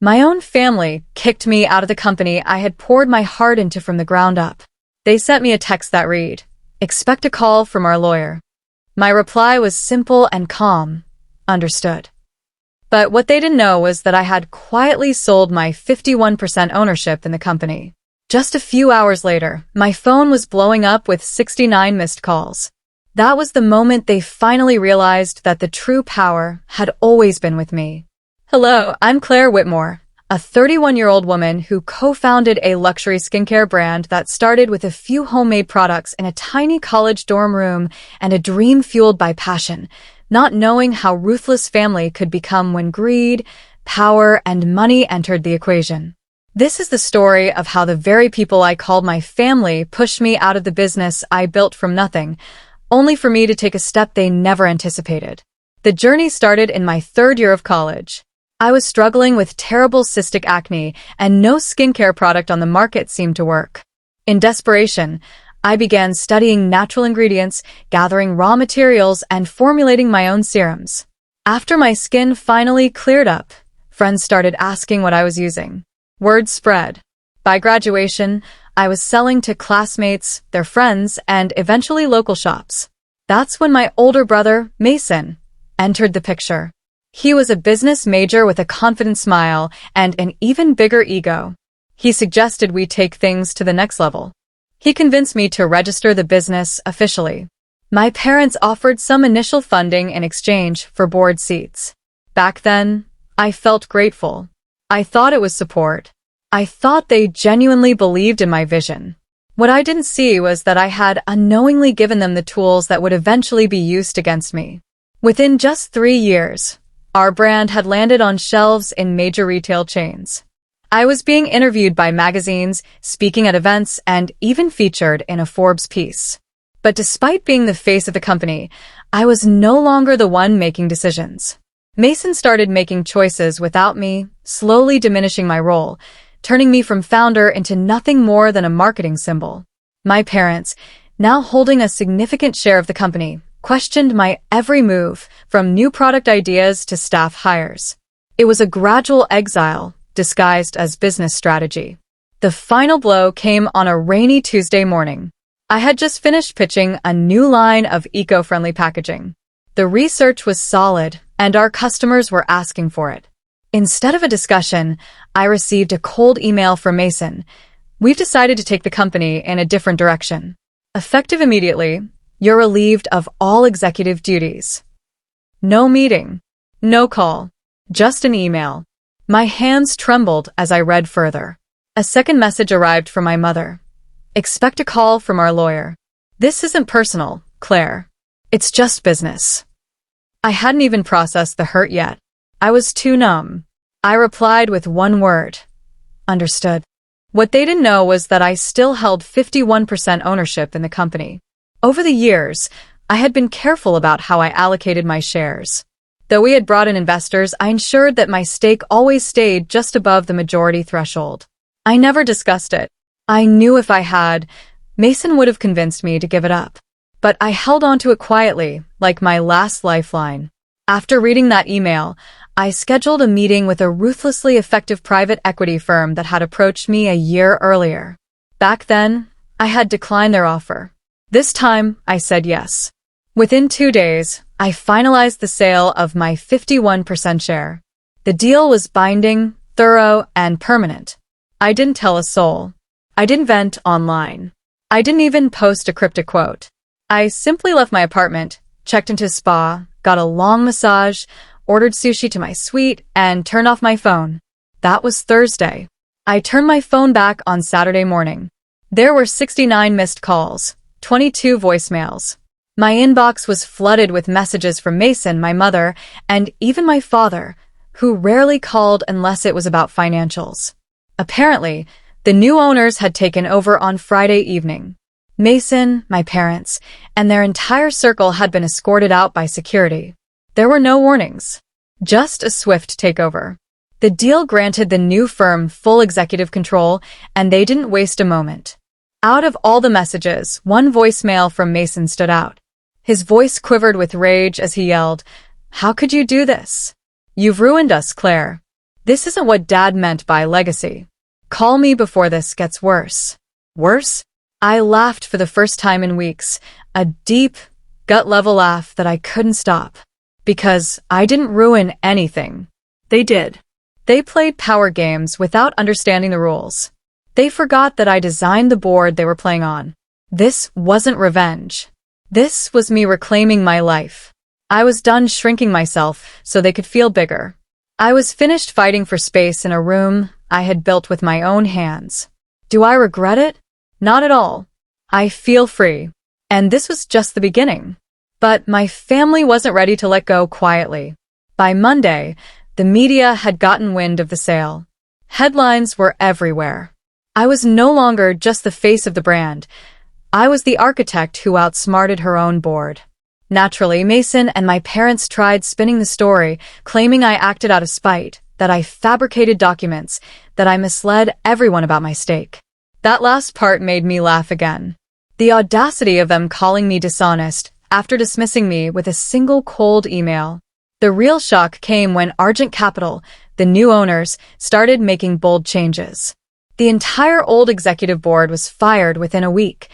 My own family kicked me out of the company I had poured my heart into from the ground up. They sent me a text that read, "Expect a call from our lawyer." My reply was simple and calm, "Understood." But what they didn't know was that I had quietly sold my 51% ownership in the company. Just a few hours later, my phone was blowing up with 69 missed calls. That was the moment they finally realized that the true power had always been with me. Hello, I'm Claire Whitmore, a 31-year-old woman who co-founded a luxury skincare brand that started with a few homemade products in a tiny college dorm room and a dream fueled by passion, not knowing how ruthless family could become when greed, power, and money entered the equation. This is the story of how the very people I called my family pushed me out of the business I built from nothing, only for me to take a step they never anticipated. The journey started in my third year of college. I was struggling with terrible cystic acne, and no skincare product on the market seemed to work. In desperation, I began studying natural ingredients, gathering raw materials, and formulating my own serums. After my skin finally cleared up, friends started asking what I was using. Word spread. By graduation, I was selling to classmates, their friends, and eventually local shops. That's when my older brother, Mason, entered the picture. He was a business major with a confident smile and an even bigger ego. He suggested we take things to the next level. He convinced me to register the business officially. My parents offered some initial funding in exchange for board seats. Back then, I felt grateful. I thought it was support. I thought they genuinely believed in my vision. What I didn't see was that I had unknowingly given them the tools that would eventually be used against me. Within just 3 years, our brand had landed on shelves in major retail chains. I was being interviewed by magazines, speaking at events, and even featured in a Forbes piece. But despite being the face of the company, I was no longer the one making decisions. Mason started making choices without me, slowly diminishing my role, turning me from founder into nothing more than a marketing symbol. My parents, now holding a significant share of the company, questioned my every move, from new product ideas to staff hires. It was a gradual exile, disguised as business strategy. The final blow came on a rainy Tuesday morning. I had just finished pitching a new line of eco-friendly packaging. The research was solid, and our customers were asking for it. Instead of a discussion, I received a cold email from Mason. "We've decided to take the company in a different direction. Effective immediately, you're relieved of all executive duties." No meeting, no call, just an email. My hands trembled as I read further. A second message arrived from my mother. "Expect a call from our lawyer. This isn't personal, Claire. It's just business." I hadn't even processed the hurt yet. I was too numb. I replied with one word: "Understood." What they didn't know was that I still held 51% ownership in the company. Over the years, I had been careful about how I allocated my shares. Though we had brought in investors, I ensured that my stake always stayed just above the majority threshold. I never discussed it. I knew if I had, Mason would have convinced me to give it up. But I held on to it quietly, like my last lifeline. After reading that email, I scheduled a meeting with a ruthlessly effective private equity firm that had approached me a year earlier. Back then, I had declined their offer. This time, I said yes. Within 2 days, I finalized the sale of my 51% share. The deal was binding, thorough, and permanent. I didn't tell a soul. I didn't vent online. I didn't even post a cryptic quote. I simply left my apartment, checked into a spa, got a long massage, ordered sushi to my suite, and turned off my phone. That was Thursday. I turned my phone back on Saturday morning. There were 69 missed calls, 22 voicemails. My inbox was flooded with messages from Mason, my mother, and even my father, who rarely called unless it was about financials. Apparently, the new owners had taken over on Friday evening. Mason, my parents, and their entire circle had been escorted out by security. There were no warnings, just a swift takeover. The deal granted the new firm full executive control, and they didn't waste a moment. Out of all the messages, one voicemail from Mason stood out. His voice quivered with rage as he yelled, "How could you do this? You've ruined us, Claire." This isn't what Dad meant by legacy. Call me before this gets worse. Worse? I laughed for the first time in weeks, a deep, gut-level laugh that I couldn't stop. Because I didn't ruin anything. They did. They played power games without understanding the rules. They forgot that I designed the board they were playing on. This wasn't revenge. This was me reclaiming my life. I was done shrinking myself so they could feel bigger. I was finished fighting for space in a room I had built with my own hands. Do I regret it? Not at all. I feel free. And this was just the beginning. But my family wasn't ready to let go quietly. By Monday, the media had gotten wind of the sale. Headlines were everywhere. I was no longer just the face of the brand. I was the architect who outsmarted her own board. Naturally, Mason and my parents tried spinning the story, claiming I acted out of spite, that I fabricated documents, that I misled everyone about my stake. That last part made me laugh again. The audacity of them calling me dishonest after dismissing me with a single cold email. The real shock came when Argent Capital, the new owners, started making bold changes. The entire old executive board was fired within a week.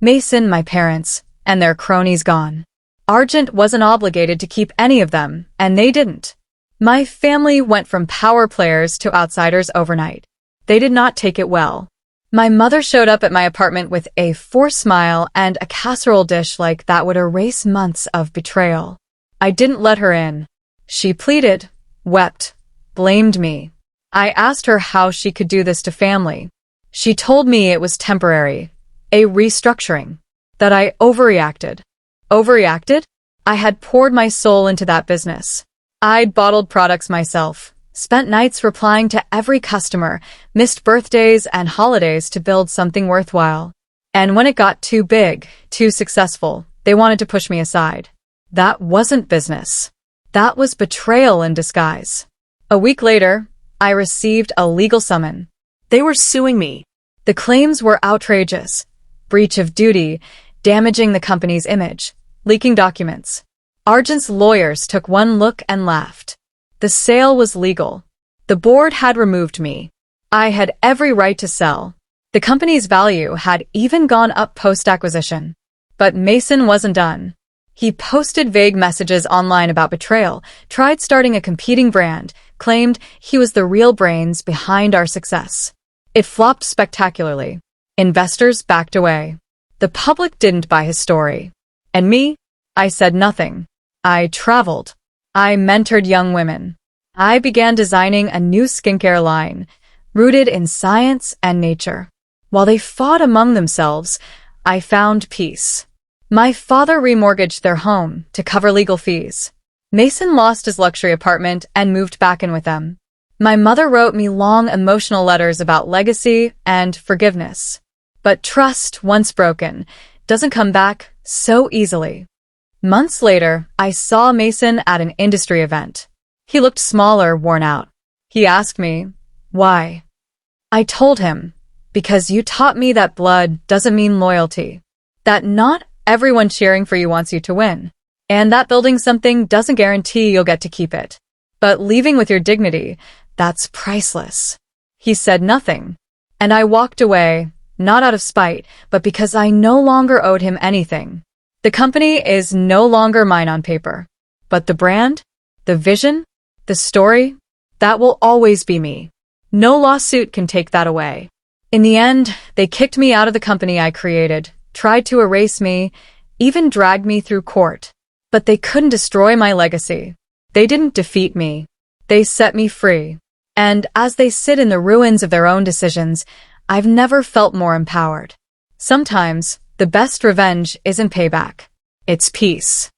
Mason, my parents, and their cronies gone. Argent wasn't obligated to keep any of them, and they didn't. My family went from power players to outsiders overnight. They did not take it well. My mother showed up at my apartment with a forced smile and a casserole dish like that would erase months of betrayal. I didn't let her in. She pleaded, wept, blamed me. I asked her how she could do this to family. She told me it was temporary, a restructuring, that I overreacted. Overreacted? I had poured my soul into that business. I'd bottled products myself, spent nights replying to every customer, missed birthdays and holidays to build something worthwhile. And when it got too big, too successful, they wanted to push me aside. That wasn't business. That was betrayal in disguise. A week later, I received a legal summons. They were suing me. The claims were outrageous. Breach of duty, damaging the company's image, leaking documents. Argent's lawyers took one look and laughed. The sale was legal. The board had removed me. I had every right to sell. The company's value had even gone up post-acquisition. But Mason wasn't done. He posted vague messages online about betrayal, tried starting a competing brand, claimed he was the real brains behind our success. It flopped spectacularly. Investors backed away. The public didn't buy his story. And me? I said nothing. I traveled. I mentored young women. I began designing a new skincare line, rooted in science and nature. While they fought among themselves, I found peace. My father remortgaged their home to cover legal fees. Mason lost his luxury apartment and moved back in with them. My mother wrote me long emotional letters about legacy and forgiveness. But trust, once broken, doesn't come back so easily. Months later, I saw Mason at an industry event. He looked smaller, worn out. He asked me, why? I told him, because you taught me that blood doesn't mean loyalty. That not everyone cheering for you wants you to win. And that building something doesn't guarantee you'll get to keep it. But leaving with your dignity, that's priceless. He said nothing. And I walked away, not out of spite, but because I no longer owed him anything. The company is no longer mine on paper. But the brand, the vision, the story, that will always be me. No lawsuit can take that away. In the end, they kicked me out of the company I created, tried to erase me, even dragged me through court. But they couldn't destroy my legacy. They didn't defeat me. They set me free. And as they sit in the ruins of their own decisions, I've never felt more empowered. Sometimes, the best revenge isn't payback. It's peace.